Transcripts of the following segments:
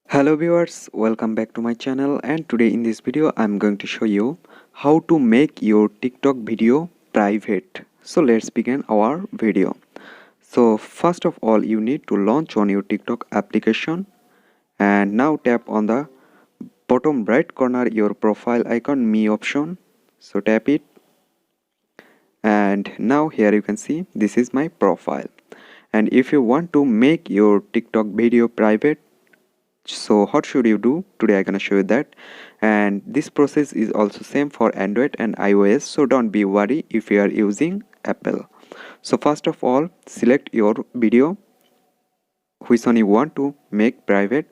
Hello viewers, welcome back to my channel, and today in this video I'm going to show you how to make your TikTok video private. So let's begin our video. So first of all, you need to launch on your TikTok application, and now tap on the bottom right corner your profile icon, me option. So tap it, and now here you can see this is my profile. And if you want to make your TikTok video private, so what should you do? Today I'm gonna show you that. And this process is also same for Android and iOS, so don't be worried if you are using Apple. So first of all, select your video which one you want to make private.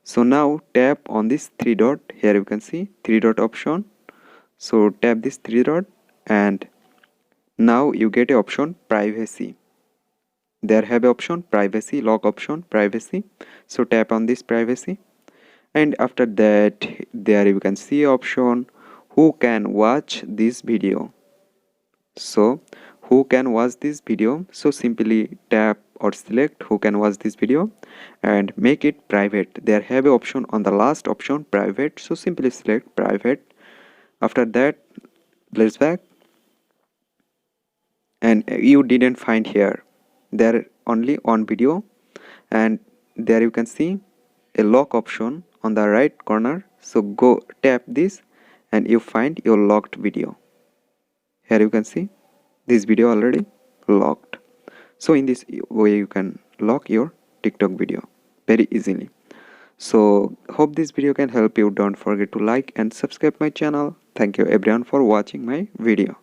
So now tap on this three dot. Here you can see three dot option. So tap this three dot, and now you get a option privacy. There have a option privacy, lock option privacy. So tap on this privacy, and after that there you can see option who can watch this video. So who can watch this video, so simply tap or select who can watch this video and make it private. There have a option on the last option private, so simply select private. After that, let's back, and you didn't find here, there only on video, and there you can see a lock option on the right corner. So go tap this and you find your locked video. Here you can see this video already locked. So in this way you can lock your TikTok video very easily. So hope this video can help you. Don't forget to like and subscribe my channel. Thank you everyone for watching my video.